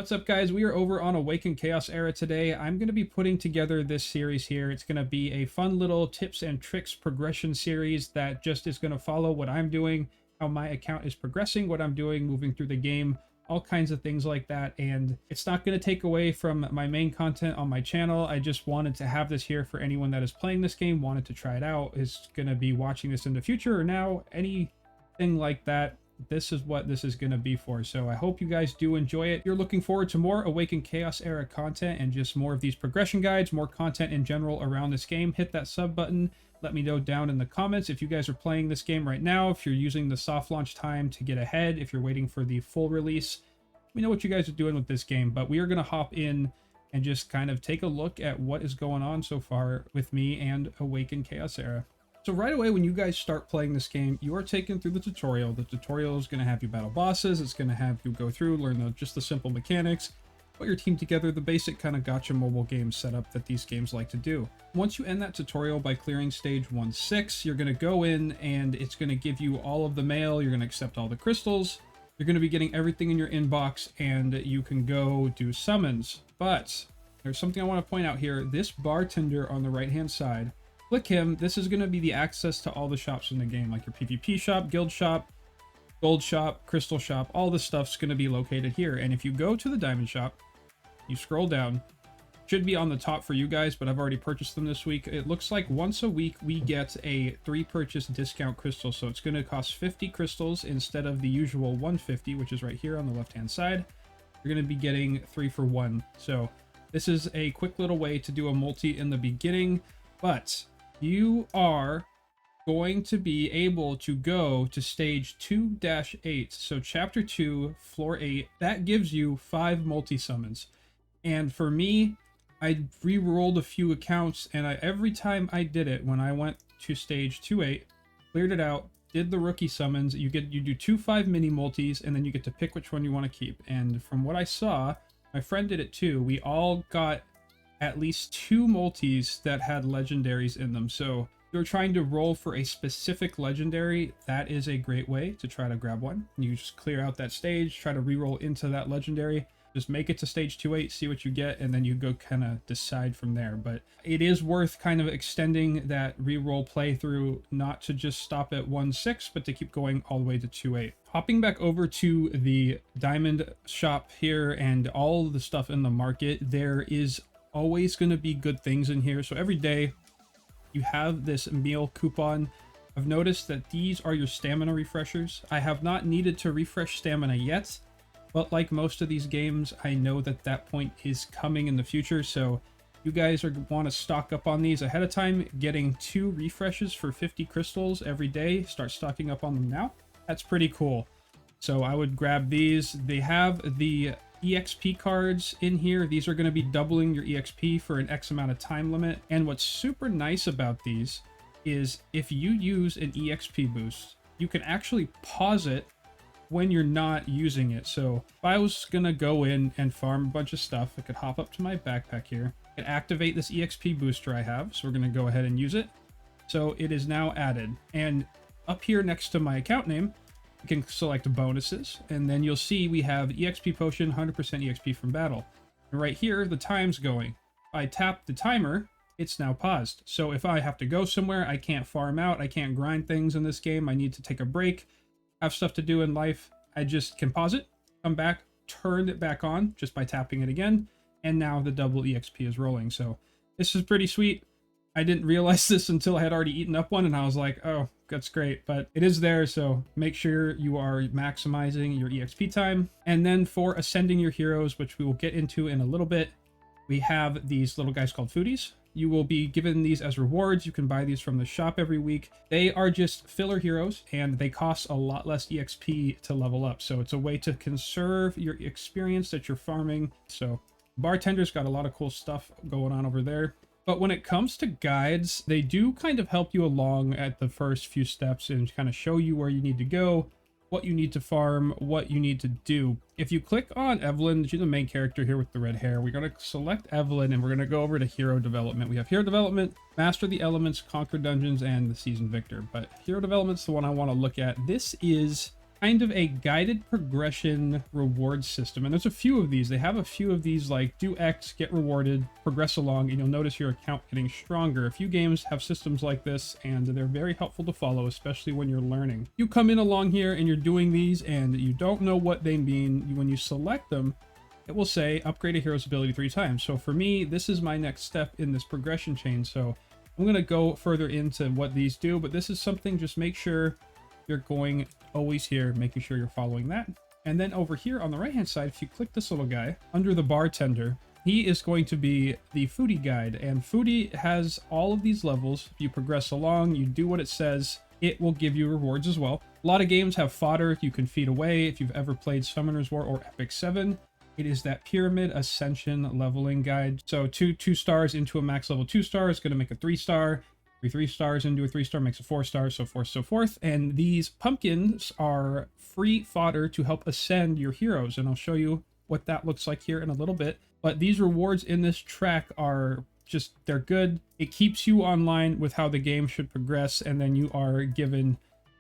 What's up, guys? We are over on Awaken Chaos Era today. I'm going to be putting together this series here. It's going to be a fun little tips and tricks progression series that just is going to follow what I'm doing, how my account is progressing, what I'm doing, moving through the game, all kinds of things like that. And it's not going to take away from my main content on my channel. I just wanted to have this here for anyone that is playing this game, wanted to try it out, is going to be watching this in the future or now, anything like that. This is what this is going to be for. So I hope you guys do enjoy it. If you're looking forward to more Awaken Chaos Era content and just more of these progression guides, more content in general around this game, hit that sub button. Let me know down in the comments if you guys are playing this game right now, if you're using the soft launch time to get ahead, if you're waiting for the full release. Let me know what you guys are doing with this game. But we are going to hop in and just kind of take a look at what is going on so far with me and Awaken Chaos Era. So right away, when you guys start playing this game, you are taken through the tutorial. The tutorial is going to have you battle bosses. It's going to have you go through, learn just the simple mechanics, put your team together, the basic kind of gacha mobile game setup that these games like to do. Once you end that tutorial by clearing stage 1-6, you're going to go in and it's going to give you all of the mail. You're going to accept all the crystals. You're going to be getting everything in your inbox and you can go do summons. But there's something I want to point out here. This bartender on the right-hand side, click him. This is going to be the access to all the shops in the game, like your PvP shop, guild shop, gold shop, crystal shop. All this stuff's going to be located here. And if you go to the diamond shop, you scroll down, should be on the top for you guys, but I've already purchased them this week. It looks like once a week we get a 3 purchase discount crystal. So it's going to cost 50 crystals instead of the usual 150, which is right here on the left-hand side. You're going to be getting 3 for 1. So this is a quick little way to do a multi in the beginning, but you are going to be able to go to stage 2-8. So chapter 2, floor 8, that gives you 5 multi-summons. And for me, I re-rolled a few accounts, and every time I did it, when I went to stage 2-8, cleared it out, did the rookie summons, you do 2 5 mini multis, and then you get to pick which one you want to keep. And from what I saw, my friend did it too. We all got at least 2 multis that had legendaries in them. So if you're trying to roll for a specific legendary, that is a great way to try to grab one. You just clear out that stage, try to re-roll into that legendary, just make it to stage 2-8, see what you get, and then you go kind of decide from there. But it is worth kind of extending that re-roll playthrough, not to just stop at 1-6, but to keep going all the way to 2-8. Hopping back over to the diamond shop here and all the stuff in the market, there is always going to be good things in here. So every day you have this meal coupon. I've noticed that these are your stamina refreshers. I have not needed to refresh stamina yet, but like most of these games, I know that that point is coming in the future. So you guys want to stock up on these ahead of time, getting 2 refreshes for 50 crystals every day. Start stocking up on them now. That's pretty cool. So I would grab these. They have the EXP cards in here. These are going to be doubling your EXP for an X amount of time limit. And what's super nice about these is if you use an EXP boost, you can actually pause it when you're not using it. So if I was going to go in and farm a bunch of stuff, I could hop up to my backpack here and activate this EXP booster I have. So we're going to go ahead and use it. So it is now added. And up here next to my account name, you can select bonuses, and then you'll see we have EXP potion, 100% EXP from battle. And right here, the time's going. If I tap the timer, it's now paused. So if I have to go somewhere, I can't farm out, I can't grind things in this game, I need to take a break, have stuff to do in life, I just can pause it, come back, turn it back on just by tapping it again, and now the double EXP is rolling. So this is pretty sweet. I didn't realize this until I had already eaten up one, and I was like, oh, that's great. But it is there, so make sure you are maximizing your EXP time. And then for ascending your heroes, which we will get into in a little bit, we have these little guys called Foodies. You will be given these as rewards. You can buy these from the shop every week. They are just filler heroes, and they cost a lot less EXP to level up. So it's a way to conserve your experience that you're farming. So Bartender's got a lot of cool stuff going on over there. But when it comes to guides, they do kind of help you along at the first few steps and kind of show you where you need to go, what you need to farm, what you need to do. If you click on Evelyn, she's the main character here with the red hair. We're going to select Evelyn and we're going to go over to hero development. We have hero development, master the elements, conquer dungeons, and the season victor. But hero development's the one I want to look at. This is kind of a guided progression reward system. And there's a few of these. They have a few of these, like do X, get rewarded, progress along, and you'll notice your account getting stronger. A few games have systems like this, and they're very helpful to follow, especially when you're learning. You come in along here and you're doing these and you don't know what they mean. When you select them, it will say upgrade a hero's ability 3 times. So for me, this is my next step in this progression chain. So I'm going to go further into what these do, but this is something, just make sure you're going always here, making sure you're following that. And then over here on the right hand side, if you click this little guy under the bartender, he is going to be the Foody guide, and Foody has all of these levels. If you progress along, you do what it says, it will give you rewards as well. A lot of games have fodder you can feed away. If you've ever played Summoner's War or Epic 7, it is that pyramid ascension leveling guide. So two stars into a max level 2 star is going to make a 3-star. 3 stars into a 3-star makes a 4-star, so forth, so forth. And these pumpkins are free fodder to help ascend your heroes, and I'll show you what that looks like here in a little bit. But these rewards in this track are just, they're good. It keeps you online with how the game should progress, and then you are given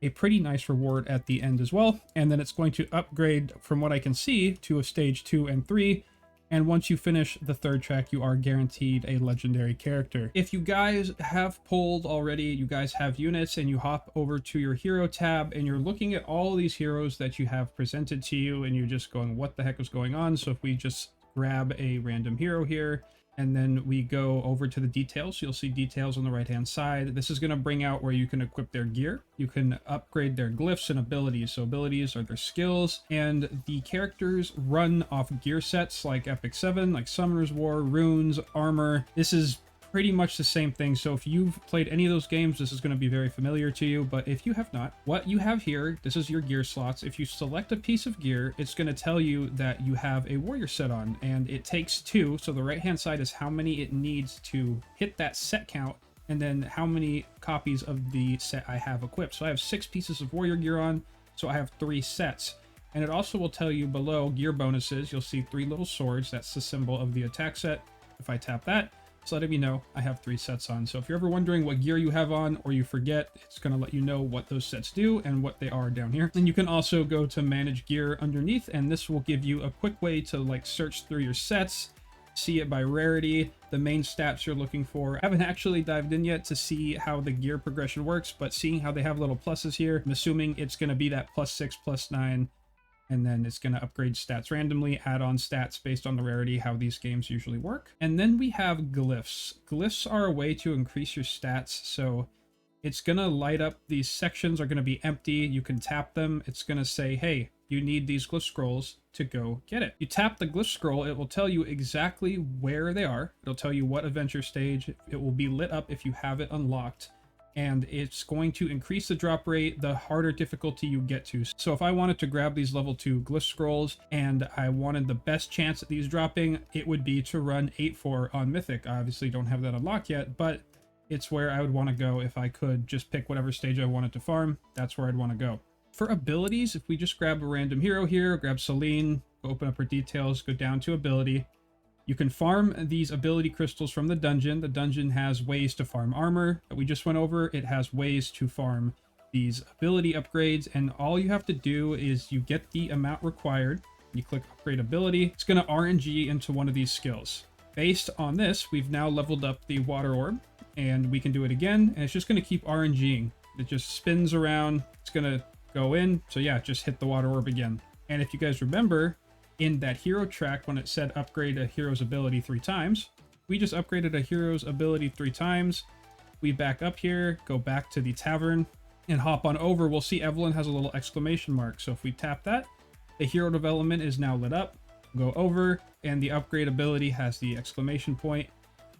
a pretty nice reward at the end as well. And then it's going to upgrade, from what I can see, to a stage 2 and 3. And once you finish the 3rd track, you are guaranteed a legendary character. If you guys have pulled already, you guys have units, and you hop over to your hero tab and you're looking at all of these heroes that you have presented to you, and you're just going, what the heck is going on? So if we just grab a random hero here, and then we go over to the details, you'll see details on the right hand side. This is going to bring out where you can equip their gear. You can upgrade their glyphs and abilities. So abilities are their skills, and the characters run off gear sets like Epic 7, like Summoner's War, runes, armor. This is pretty much the same thing. So if you've played any of those games, this is going to be very familiar to you. But if you have not, what you have here, this is your gear slots. If you select a piece of gear, it's going to tell you that you have a warrior set on, and it takes 2. So the right hand side is how many it needs to hit that set count, and then how many copies of the set I have equipped. So I have 6 pieces of warrior gear on, so I have 3 sets. And it also will tell you below gear bonuses. You'll see 3 little swords. That's the symbol of the attack set. If I tap that, it's letting me know I have 3 sets on. So if you're ever wondering what gear you have on, or you forget, it's going to let you know what those sets do and what they are down here. And you can also go to manage gear underneath, and this will give you a quick way to like search through your sets, see it by rarity, the main stats you're looking for. I haven't actually dived in yet to see how the gear progression works, but seeing how they have little pluses here, I'm assuming it's going to be that +6, +9, and then it's going to upgrade stats randomly, add on stats based on the rarity, how these games usually work. And then we have glyphs. Glyphs are a way to increase your stats. So it's going to light up, these sections are going to be empty. You can tap them. It's going to say, hey, you need these glyph scrolls to go get it. You tap the glyph scroll, it will tell you exactly where they are. It'll tell you what adventure stage. It will be lit up if you have it unlocked. And it's going to increase the drop rate the harder difficulty you get to. So if I wanted to grab these level 2 glyph scrolls and I wanted the best chance at these dropping, it would be to run 8-4 on Mythic. I obviously don't have that unlocked yet, but it's where I would want to go if I could just pick whatever stage I wanted to farm. That's where I'd want to go. For abilities, if we just grab a random hero here, grab Celine, open up her details, go down to ability. You can farm these ability crystals from the dungeon. The dungeon has ways to farm armor that we just went over. It has ways to farm these ability upgrades, and all you have to do is you get the amount required. You click upgrade ability. It's going to RNG into one of these skills. Based on this, we've now leveled up the water orb, and we can do it again, and it's just going to keep RNGing. It just spins around. It's going to go in. So yeah, just hit the water orb again. And if you guys remember, in that hero track, when it said upgrade a hero's ability 3 times, we just upgraded a hero's ability 3 times. We back up here, go back to the tavern, and hop on over. We'll see Evelyn has a little exclamation mark. So if we tap that, the hero development is now lit up. Go over, and the upgrade ability has the exclamation point.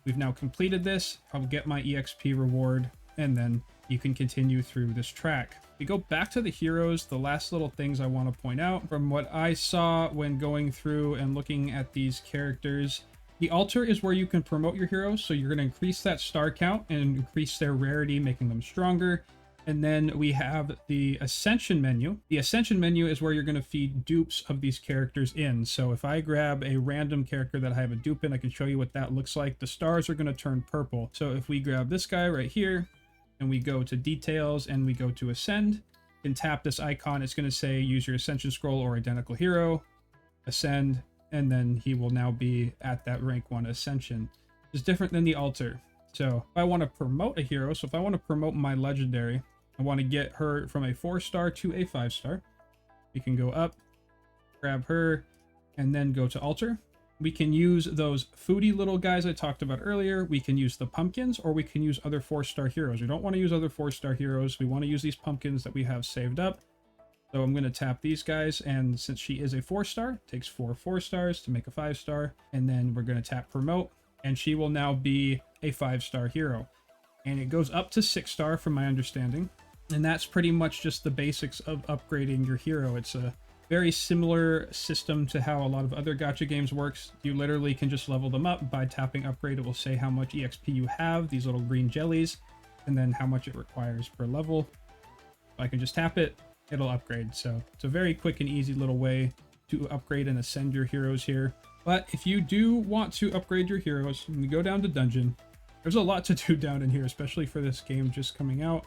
We've now completed this. I'll get my EXP reward, and then you can continue through this track. We go back to the heroes. The last little things I want to point out from what I saw when going through and looking at these characters, the altar is where you can promote your heroes. So you're going to increase that star count and increase their rarity, making them stronger. And then we have the ascension menu. The ascension menu is where you're going to feed dupes of these characters in. So if I grab a random character that I have a dupe in, I can show you what that looks like. The stars are going to turn purple. So if we grab this guy right here, and we go to details and we go to ascend, can tap this icon. It's going to say use your ascension scroll or identical hero, ascend, and then he will now be at that rank 1 ascension. It's different than the altar. So if I want to promote a hero, so if I want to promote my legendary, I want to get her from a 4-star to a 5-star. We can go up, grab her, and then go to altar. We can use those Foody little guys I talked about earlier. We can use the pumpkins, or we can use other 4-star heroes. We don't want to use other 4-star heroes. We want to use these pumpkins that we have saved up. So I'm going to tap these guys, and since she is a 4-star, it takes 4 4-stars to make a 5-star, and then we're going to tap promote, and she will now be a 5-star hero. And it goes up to 6-star from my understanding, and that's pretty much just the basics of upgrading your hero. It's a very similar system to how a lot of other gacha games works. You literally can just level them up by tapping upgrade. It will say how much EXP you have, these little green jellies, and then how much it requires per level. If I can just tap it, it'll upgrade. So it's a very quick and easy little way to upgrade and ascend your heroes here. But if you do want to upgrade your heroes, when you go down to dungeon, there's a lot to do down in here, especially for this game just coming out.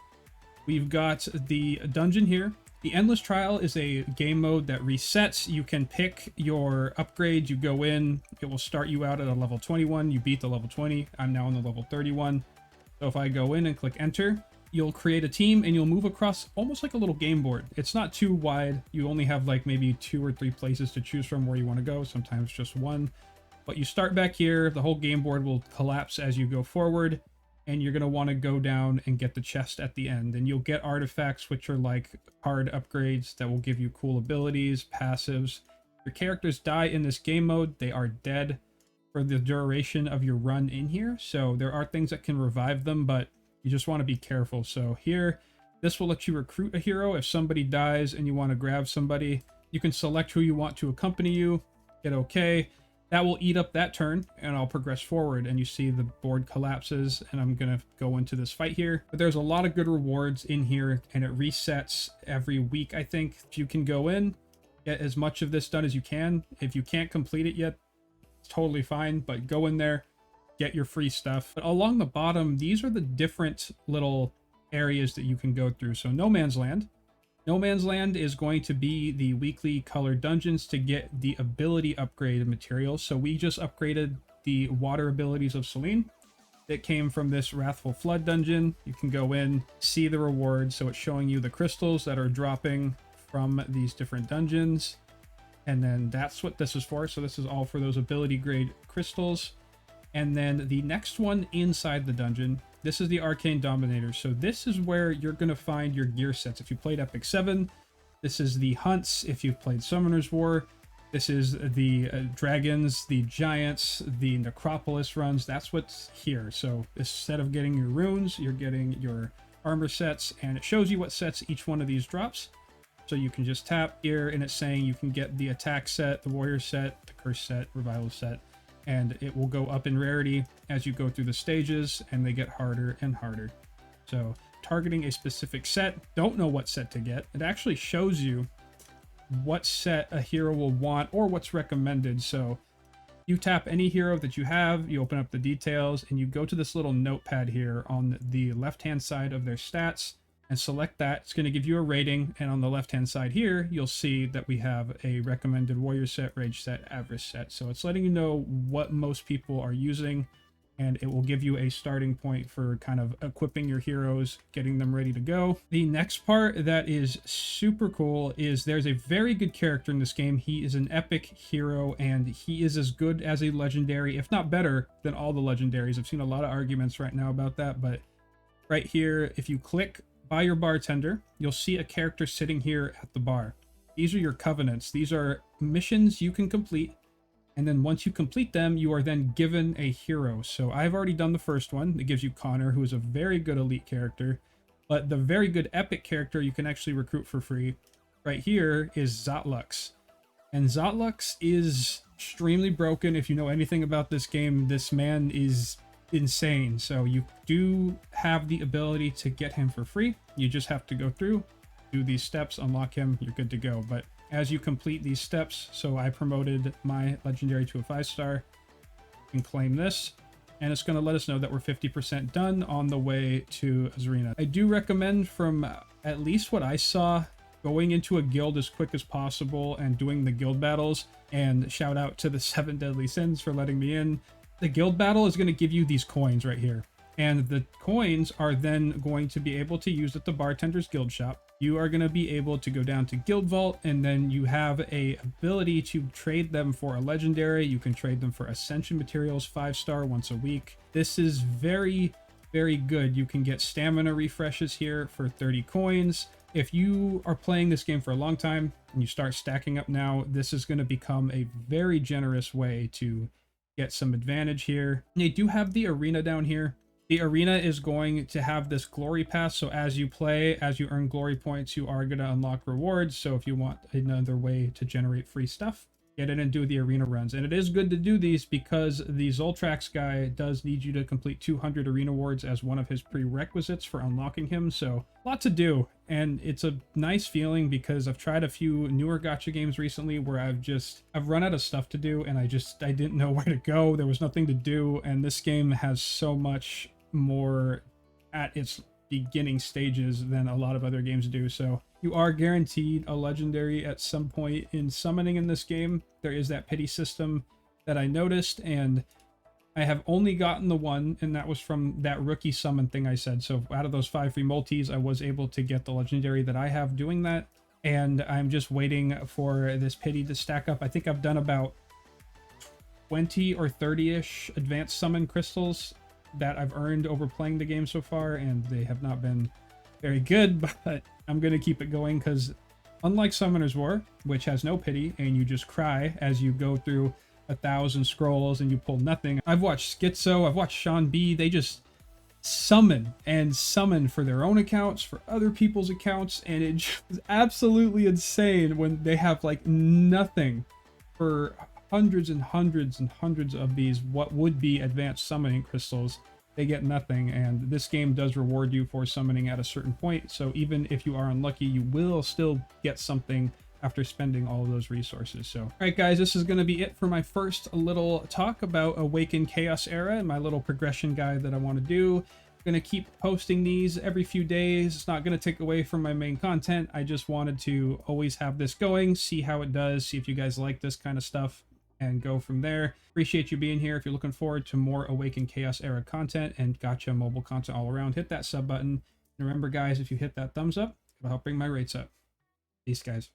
We've got the dungeon here. The Endless Trial is a game mode that resets. You can pick your upgrade. You go in, it will start you out at a level 21. You beat the level 20. I'm now on the level 31. So if I go in and click enter, you'll create a team and you'll move across almost like a little game board. It's not too wide. You only have like maybe 2 or 3 places to choose from where you want to go, sometimes just one. But you start back here, the whole game board will collapse as you go forward, and you're going to want to go down and get the chest at the end. And you'll get artifacts, which are like card upgrades that will give you cool abilities, passives. If your characters die in this game mode, they are dead for the duration of your run in here. So there are things that can revive them, but you just want to be careful. So here, this will let you recruit a hero. If somebody dies and you want to grab somebody, you can select who you want to accompany you, hit OK. That will eat up that turn, and I'll progress forward, and you see the board collapses, and I'm going to go into this fight here. But there's a lot of good rewards in here, and it resets every week, I think. If you can go in, get as much of this done as you can. If you can't complete it yet, it's totally fine, but go in there, get your free stuff. But along the bottom, these are the different little areas that you can go through. So No Man's Land. No Man's Land is going to be the weekly colored dungeons to get the ability upgrade materials. So we just upgraded the water abilities of Selene. It came from this Wrathful Flood dungeon. You can go in, see the rewards. So it's showing you the crystals that are dropping from these different dungeons. And then that's what this is for. So this is all for those ability grade crystals. And then the next one inside the dungeon, this is the Arcane Dominator. So this is where you're going to find your gear sets. If you played Epic 7, this is the hunts. If you've played Summoner's War, this is the dragons, the giants, the necropolis runs. That's what's here. So instead of getting your runes, you're getting your armor sets, and it shows you what sets each one of these drops. So you can just tap here, and it's saying you can get the attack set, the warrior set, the curse set, revival set, and it will go up in rarity as you go through the stages, and they get harder and harder. So targeting a specific set, don't know what set to get. It actually shows you what set a hero will want or what's recommended. So you tap any hero that you have, you open up the details, and you go to this little notepad here on the left hand side of their stats and select that. It's going to give you a rating, and on the left hand side here you'll see that we have a recommended warrior set, rage set, average set. So it's letting you know what most people are using, and it will give you a starting point for kind of equipping your heroes, getting them ready to go. The next part that is super cool is there's a very good character in this game. He is an epic hero, and he is as good as a legendary, if not better than all the legendaries. I've seen a lot of arguments right now about that, but right here, if you click by your bartender, you'll see a character sitting here at the bar. These are your covenants. These are missions you can complete, and then once you complete them, you are then given a hero. So I've already done the first one. It gives you Connor, who is a very good elite character, but the very good epic character you can actually recruit for free right here is Zotlux. And Zotlux is extremely broken. If you know anything about this game, this man is insane. So you do have the ability to get him for free. You just have to go through, do these steps, unlock him, you're good to go. But as you complete these steps, so I promoted my legendary to a 5-star, you can claim this, and it's going to let us know that we're 50% done on the way to Azrina. I do recommend, from at least what I saw, going into a guild as quick as possible and doing the guild battles, and shout out to the 7 Deadly Sins for letting me in. The guild battle is going to give you these coins right here. And the coins are then going to be able to use at the Bartender's Guild Shop. You are going to be able to go down to Guild Vault, and then you have a ability to trade them for a legendary. You can trade them for Ascension materials, 5-star once a week. This is very, very good. You can get stamina refreshes here for 30 coins. If you are playing this game for a long time and you start stacking up now, this is going to become a very generous way to get some advantage here. They do have the arena down here. The arena is going to have this glory pass, so as you play, as you earn glory points, you are going to unlock rewards. So if you want another way to generate free stuff, get in and do the arena runs. And it is good to do these because the Zoltrax guy does need you to complete 200 arena awards as one of his prerequisites for unlocking him. So a lot to do, and it's a nice feeling because I've tried a few newer gacha games recently where I've run out of stuff to do, and I didn't know where to go. There was nothing to do, and this game has so much more at its beginning stages than a lot of other games do. So you are guaranteed a legendary at some point in summoning in this game. There is that pity system that I noticed, and I have only gotten the one, and that was from that rookie summon thing I said. So out of those 5 free multis, I was able to get the legendary that I have doing that, and I'm just waiting for this pity to stack up. I think I've done about 20 or 30-ish advanced summon crystals that I've earned over playing the game so far, and they have not been very good, but I'm going to keep it going because unlike Summoner's War, which has no pity and you just cry as you go through 1,000 scrolls and you pull nothing, I've watched Schizo, I've watched Sean B, they just summon and summon for their own accounts, for other people's accounts, and it is absolutely insane when they have like nothing for hundreds and hundreds and hundreds of these what would be advanced summoning crystals. They get nothing, and this game does reward you for summoning at a certain point, so even if you are unlucky, you will still get something after spending all of those resources. So alright guys, this is going to be it for my first little talk about Awaken Chaosera and my little progression guide that I want to do. Going to keep posting these every few days. It's not going to take away from my main content. I just wanted to always have this going, see how it does, see if you guys like this kind of stuff, and go from there. Appreciate you being here. If you're looking forward to more Awaken Chaosera content and Gacha mobile content all around, hit that sub button. And remember guys, if you hit that thumbs up, it'll help bring my rates up. Peace guys.